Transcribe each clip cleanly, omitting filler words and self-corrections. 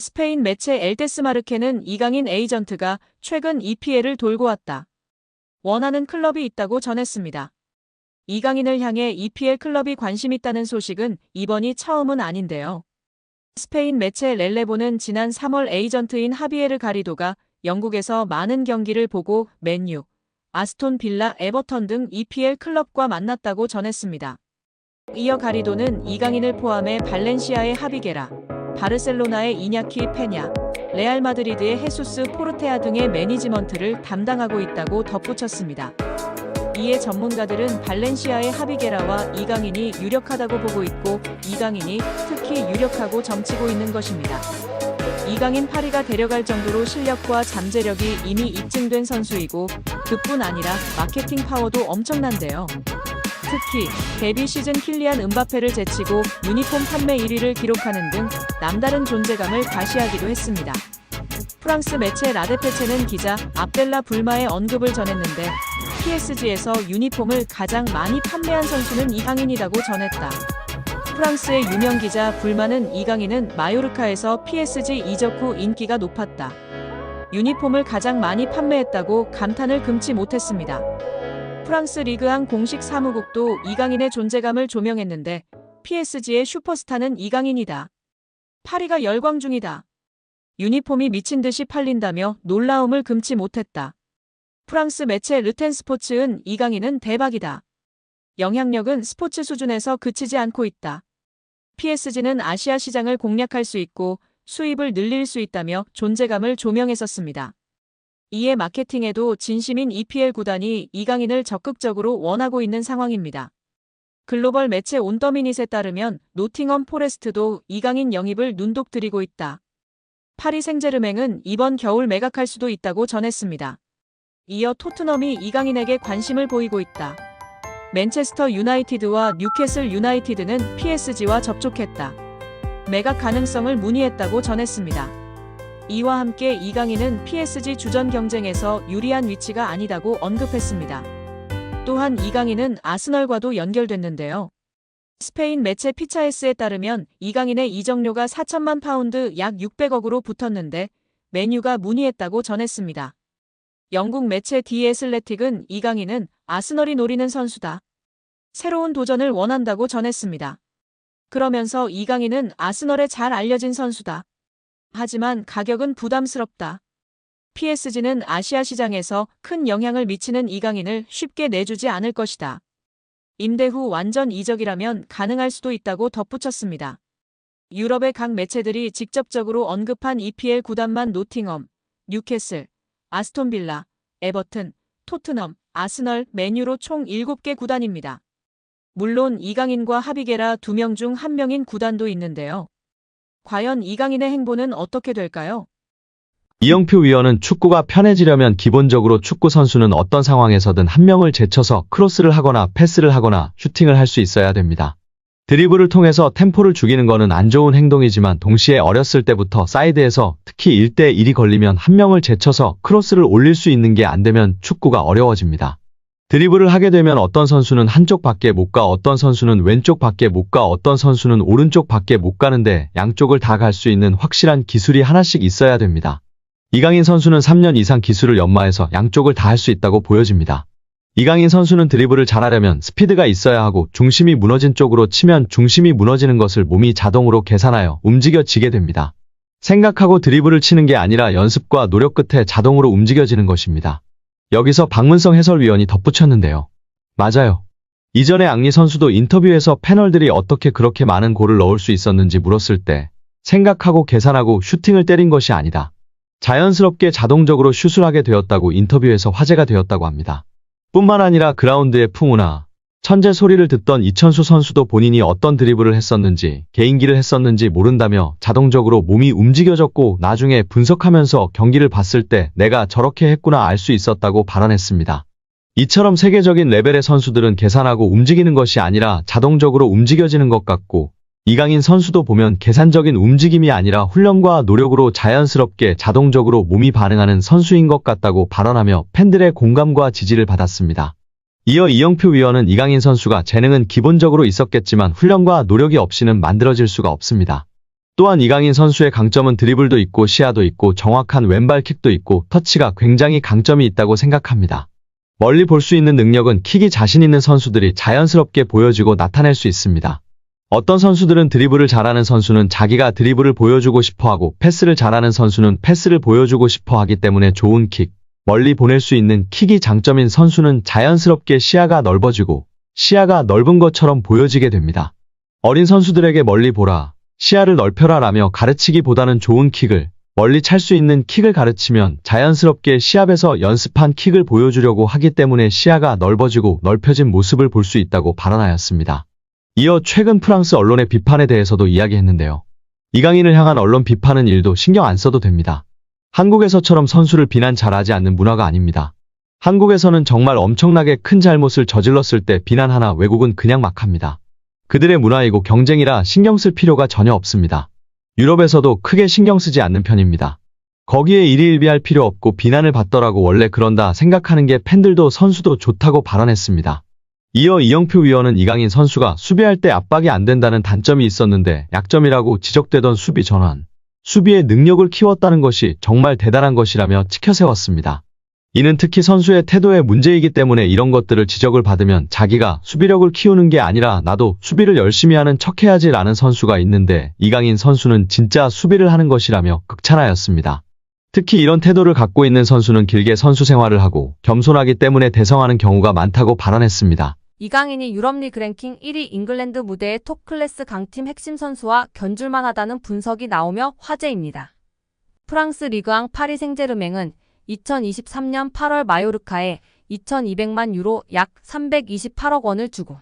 스페인 매체 엘데스마르케는 이강인 에이전트가 최근 EPL을 돌고 왔다. 원하는 클럽이 있다고 전했습니다. 이강인을 향해 EPL 클럽이 관심 있다는 소식은 이번이 처음은 아닌데요. 스페인 매체 렐레보는 지난 3월 에이전트인 하비에르 가리도가 영국에서 많은 경기를 보고 맨유, 아스톤 빌라, 에버턴 등 EPL 클럽과 만났다고 전했습니다. 이어 가리도는 이강인을 포함해 발렌시아의 하비게라, 바르셀로나의 이냐키 페냐, 레알 마드리드의 헤수스 포르테아 등의 매니지먼트를 담당하고 있다고 덧붙였습니다. 이에 전문가들은 발렌시아의 하비게라와 이강인이 유력하다고 보고 있고 이강인이 특히 유력하고 점치고 있는 것입니다. 이강인 파리가 데려갈 정도로 실력과 잠재력이 이미 입증된 선수이고 그뿐 아니라 마케팅 파워도 엄청난데요. 특히 데뷔 시즌 킬리안 음바페를 제치고 유니폼 판매 1위를 기록하는 등 남다른 존재감을 과시하기도 했습니다. 프랑스 매체 라데페체는 기자 압델라 불마의 언급을 전했는데 PSG에서 유니폼을 가장 많이 판매한 선수는 이강인이라고 전했다. 프랑스의 유명 기자 불마는 이강인은 마요르카에서 PSG 이적 후 인기가 높았다. 유니폼을 가장 많이 판매했다고 감탄을 금치 못했습니다. 프랑스 리그앙 공식 사무국도 이강인의 존재감을 조명했는데 PSG의 슈퍼스타는 이강인이다. 파리가 열광 중이다. 유니폼이 미친 듯이 팔린다며 놀라움을 금치 못했다. 프랑스 매체 르텐스포츠은 이강인은 대박이다. 영향력은 스포츠 수준에서 그치지 않고 있다. PSG는 아시아 시장을 공략할 수 있고 수입을 늘릴 수 있다며 존재감을 조명했었습니다. 이에 마케팅에도 진심인 EPL 구단이 이강인을 적극적으로 원하고 있는 상황입니다. 글로벌 매체 온더미닛에 따르면 노팅엄 포레스트도 이강인 영입을 눈독 들이고 있다. 파리 생제르맹은 이번 겨울 매각할 수도 있다고 전했습니다. 이어 토트넘이 이강인에게 관심을 보이고 있다. 맨체스터 유나이티드와 뉴캐슬 유나이티드는 PSG와 접촉했다. 매각 가능성을 문의했다고 전했습니다. 이와 함께 이강인은 PSG 주전 경쟁에서 유리한 위치가 아니다고 언급했습니다. 또한 이강인은 아스널과도 연결됐는데요. 스페인 매체 피차에스에 따르면 이강인의 이적료가 4천만 파운드 약 600억으로 붙었는데 맨유가 문의했다고 전했습니다. 영국 매체 디 애슬레틱은 이강인은 아스널이 노리는 선수다. 새로운 도전을 원한다고 전했습니다. 그러면서 이강인은 아스널에 잘 알려진 선수다. 하지만 가격은 부담스럽다. PSG는 아시아 시장에서 큰 영향을 미치는 이강인을 쉽게 내주지 않을 것이다. 임대 후 완전 이적이라면 가능할 수도 있다고 덧붙였습니다. 유럽의 각 매체들이 직접적으로 언급한 EPL 구단만 노팅엄, 뉴캐슬, 아스톤 빌라, 에버튼, 토트넘, 아스널, 맨유로 총 7개 구단입니다. 물론 이강인과 하비게라 2명 중 1명인 구단도 있는데요. 과연 이강인의 행보는 어떻게 될까요? 이영표 위원은 축구가 편해지려면 기본적으로 축구 선수는 어떤 상황에서든 한 명을 제쳐서 크로스를 하거나 패스를 하거나 슈팅을 할 수 있어야 됩니다. 드리블을 통해서 템포를 죽이는 것은 안 좋은 행동이지만 동시에 어렸을 때부터 사이드에서 특히 1대1이 걸리면 한 명을 제쳐서 크로스를 올릴 수 있는 게 안 되면 축구가 어려워집니다. 드리블을 하게 되면 어떤 선수는 한쪽 밖에 못 가, 어떤 선수는 왼쪽 밖에 못 가, 어떤 선수는 오른쪽 밖에 못 가는데 양쪽을 다 갈 수 있는 확실한 기술이 하나씩 있어야 됩니다. 이강인 선수는 3년 이상 기술을 연마해서 양쪽을 다 할 수 있다고 보여집니다. 이강인 선수는 드리블을 잘하려면 스피드가 있어야 하고 중심이 무너진 쪽으로 치면 중심이 무너지는 것을 몸이 자동으로 계산하여 움직여지게 됩니다. 생각하고 드리블을 치는 게 아니라 연습과 노력 끝에 자동으로 움직여지는 것입니다. 여기서 박문성 해설위원이 덧붙였는데요. 맞아요. 이전에 앙리 선수도 인터뷰에서 패널들이 어떻게 그렇게 많은 골을 넣을 수 있었는지 물었을 때 생각하고 계산하고 슈팅을 때린 것이 아니다. 자연스럽게 자동적으로 슛을 하게 되었다고 인터뷰에서 화제가 되었다고 합니다. 뿐만 아니라 그라운드의 풍우나 천재 소리를 듣던 이천수 선수도 본인이 어떤 드리블을 했었는지 개인기를 했었는지 모른다며 자동적으로 몸이 움직여졌고 나중에 분석하면서 경기를 봤을 때 내가 저렇게 했구나 알 수 있었다고 발언했습니다. 이처럼 세계적인 레벨의 선수들은 계산하고 움직이는 것이 아니라 자동적으로 움직여지는 것 같고 이강인 선수도 보면 계산적인 움직임이 아니라 훈련과 노력으로 자연스럽게 자동적으로 몸이 반응하는 선수인 것 같다고 발언하며 팬들의 공감과 지지를 받았습니다. 이어 이영표 위원은 이강인 선수가 재능은 기본적으로 있었겠지만 훈련과 노력이 없이는 만들어질 수가 없습니다. 또한 이강인 선수의 강점은 드리블도 있고 시야도 있고 정확한 왼발킥도 있고 터치가 굉장히 강점이 있다고 생각합니다. 멀리 볼 수 있는 능력은 킥이 자신 있는 선수들이 자연스럽게 보여주고 나타낼 수 있습니다. 어떤 선수들은 드리블을 잘하는 선수는 자기가 드리블을 보여주고 싶어하고 패스를 잘하는 선수는 패스를 보여주고 싶어하기 때문에 좋은 킥, 멀리 보낼 수 있는 킥이 장점인 선수는 자연스럽게 시야가 넓어지고 시야가 넓은 것처럼 보여지게 됩니다. 어린 선수들에게 멀리 보라, 시야를 넓혀라 라며 가르치기보다는 좋은 킥을, 멀리 찰 수 있는 킥을 가르치면 자연스럽게 시합에서 연습한 킥을 보여주려고 하기 때문에 시야가 넓어지고 넓혀진 모습을 볼 수 있다고 발언하였습니다. 이어 최근 프랑스 언론의 비판에 대해서도 이야기했는데요. 이강인을 향한 언론 비판은 일도 신경 안 써도 됩니다. 한국에서처럼 선수를 비난 잘하지 않는 문화가 아닙니다. 한국에서는 정말 엄청나게 큰 잘못을 저질렀을 때 비난하나 외국은 그냥 막 합니다. 그들의 문화이고 경쟁이라 신경 쓸 필요가 전혀 없습니다. 유럽에서도 크게 신경 쓰지 않는 편입니다. 거기에 일희일비할 필요 없고 비난을 받더라고 원래 그런다 생각하는 게 팬들도 선수도 좋다고 발언했습니다. 이어 이영표 위원은 이강인 선수가 수비할 때 압박이 안 된다는 단점이 있었는데 약점이라고 지적되던 수비 전환, 수비의 능력을 키웠다는 것이 정말 대단한 것이라며 치켜세웠습니다. 이는 특히 선수의 태도의 문제이기 때문에 이런 것들을 지적을 받으면 자기가 수비력을 키우는 게 아니라 나도 수비를 열심히 하는 척해야지 라는 선수가 있는데 이강인 선수는 진짜 수비를 하는 것이라며 극찬하였습니다. 특히 이런 태도를 갖고 있는 선수는 길게 선수 생활을 하고 겸손하기 때문에 대성하는 경우가 많다고 발언했습니다. 이강인이 유럽리그 랭킹 1위 잉글랜드 무대의 톱클래스 강팀 핵심 선수와 견줄만 하다는 분석이 나오며 화제입니다. 프랑스 리그앙 파리 생제르맹은 2023년 8월 마요르카에 2,200만 유로 약 328억 원을 주고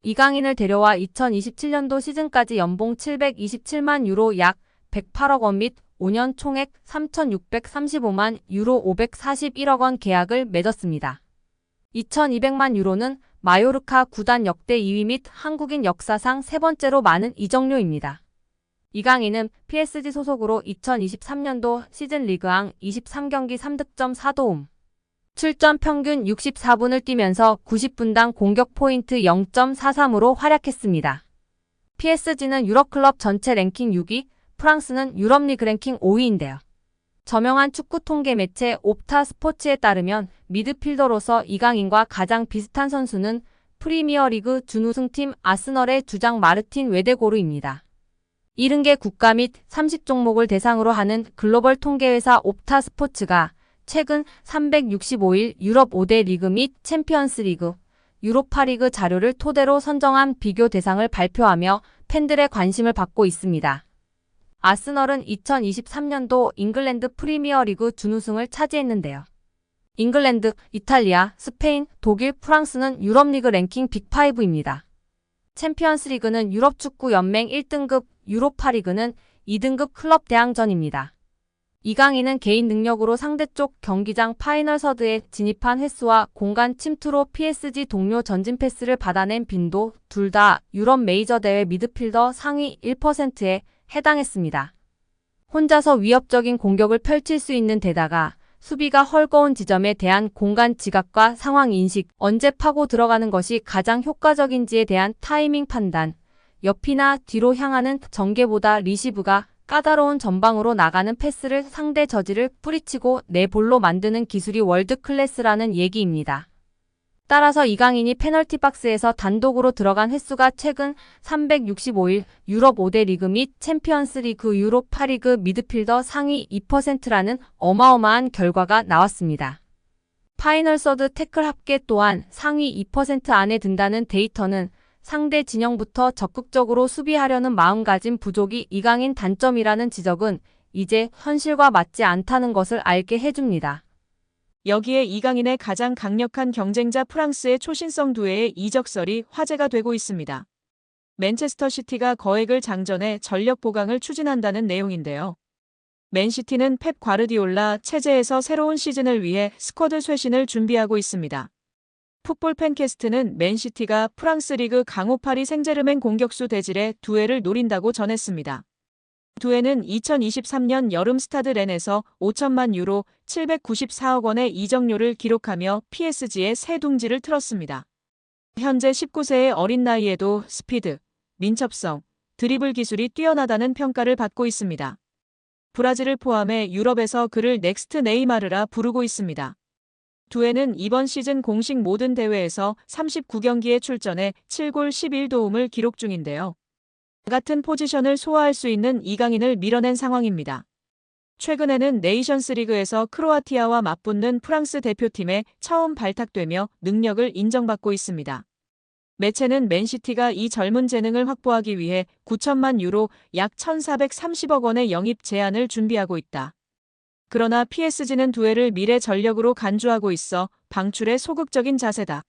이강인을 데려와 2027년도 시즌까지 연봉 727만 유로 약 108억 원 및 5년 총액 3,635만 유로 541억 원 계약을 맺었습니다. 2,200만 유로는 마요르카 구단 역대 2위 및 한국인 역사상 세 번째로 많은 이적료입니다. 이강인은 PSG 소속으로 2023년도 시즌 리그앙 23경기 3득점 4도움, 출전 평균 64분을 뛰면서 90분당 공격 포인트 0.43으로 활약했습니다. PSG는 유럽 클럽 전체 랭킹 6위, 프랑스는 유럽리그 랭킹 5위인데요. 저명한 축구 통계 매체 옵타 스포츠에 따르면 미드필더로서 이강인과 가장 비슷한 선수는 프리미어리그 준우승팀 아스널의 주장 마르틴 웨데고르입니다. 70개 국가 및 30종목을 대상으로 하는 글로벌 통계회사 옵타 스포츠가 최근 365일 유럽 5대 리그 및 챔피언스 리그, 유로파리그 자료를 토대로 선정한 비교 대상을 발표하며 팬들의 관심을 받고 있습니다. 아스널은 2023년도 잉글랜드 프리미어리그 준우승을 차지했는데요. 잉글랜드, 이탈리아, 스페인, 독일, 프랑스는 유럽리그 랭킹 빅5입니다. 챔피언스리그는 유럽축구연맹 1등급, 유로파리그는 2등급 클럽 대항전입니다. 이강인은 개인 능력으로 상대쪽 경기장 파이널 서드에 진입한 횟수와 공간 침투로 PSG 동료 전진 패스를 받아낸 빈도 둘 다 유럽 메이저 대회 미드필더 상위 1%에 해당했습니다. 혼자서 위협적인 공격을 펼칠 수 있는 데다가 수비가 헐거운 지점에 대한 공간 지각과 상황 인식, 언제 파고 들어가는 것이 가장 효과적인지에 대한 타이밍 판단, 옆이나 뒤로 향하는 전개보다 리시브가 까다로운 전방으로 나가는 패스를 상대 저지를 뿌리치고 내 볼로 만드는 기술이 월드 클래스라는 얘기입니다. 따라서 이강인이 페널티 박스에서 단독으로 들어간 횟수가 최근 365일 유럽 5대 리그 및 챔피언스 리그 유로파리그 미드필더 상위 2%라는 어마어마한 결과가 나왔습니다. 파이널 서드 태클 합계 또한 상위 2% 안에 든다는 데이터는 상대 진영부터 적극적으로 수비하려는 마음가짐 부족이 이강인 단점이라는 지적은 이제 현실과 맞지 않다는 것을 알게 해줍니다. 여기에 이강인의 가장 강력한 경쟁자 프랑스의 초신성 두뇌의 이적설이 화제가 되고 있습니다. 맨체스터 시티가 거액을 장전해 전력 보강을 추진한다는 내용인데요. 맨시티는 펩 과르디올라 체제에서 새로운 시즌을 위해 스쿼드 쇄신을 준비하고 있습니다. 풋볼 팬캐스트는 맨시티가 프랑스 리그 강호 파리 생제르맹 공격수 대질의 두뇌를 노린다고 전했습니다. 두뇌는 2023년 여름 스타드 렌에서 5천만 유로 794억 원의 이적료를 기록하며 PSG의 새 둥지를 틀었습니다. 현재 19세의 어린 나이에도 스피드, 민첩성, 드리블 기술이 뛰어나다는 평가를 받고 있습니다. 브라질을 포함해 유럽에서 그를 넥스트 네이마르라 부르고 있습니다. 두에는 이번 시즌 공식 모든 대회에서 39경기에 출전해 7골 11도움을 기록 중인데요. 같은 포지션을 소화할 수 있는 이강인을 밀어낸 상황입니다. 최근에는 네이션스 리그에서 크로아티아와 맞붙는 프랑스 대표팀에 처음 발탁되며 능력을 인정받고 있습니다. 매체는 맨시티가 이 젊은 재능을 확보하기 위해 9천만 유로 약 1,430억 원의 영입 제안을 준비하고 있다. 그러나 PSG는 두에를 미래 전력으로 간주하고 있어 방출에 소극적인 자세다.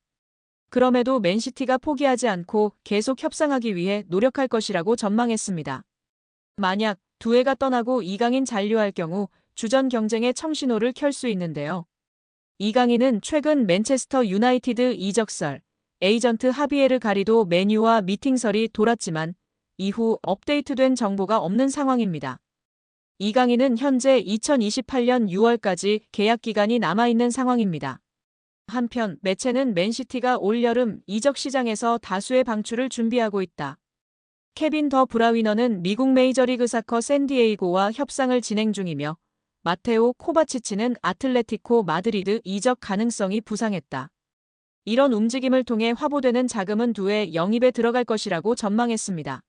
그럼에도 맨시티가 포기하지 않고 계속 협상하기 위해 노력할 것이라고 전망했습니다. 만약 두에가 떠나고 이강인 잔류할 경우 주전 경쟁의 청신호를 켤 수 있는데요. 이강인은 최근 맨체스터 유나이티드 이적설, 에이전트 하비에르 가리도 메뉴와 미팅설이 돌았지만 이후 업데이트된 정보가 없는 상황입니다. 이강인은 현재 2028년 6월까지 계약 기간이 남아있는 상황입니다. 한편 매체는 맨시티가 올여름 이적 시장에서 다수의 방출을 준비하고 있다. 케빈 더 브라위너는 미국 메이저리그 사커 샌디에이고와 협상을 진행 중이며 마테오 코바치치는 아틀레티코 마드리드 이적 가능성이 부상했다. 이런 움직임을 통해 화보되는 자금은 두에 영입에 들어갈 것이라고 전망했습니다.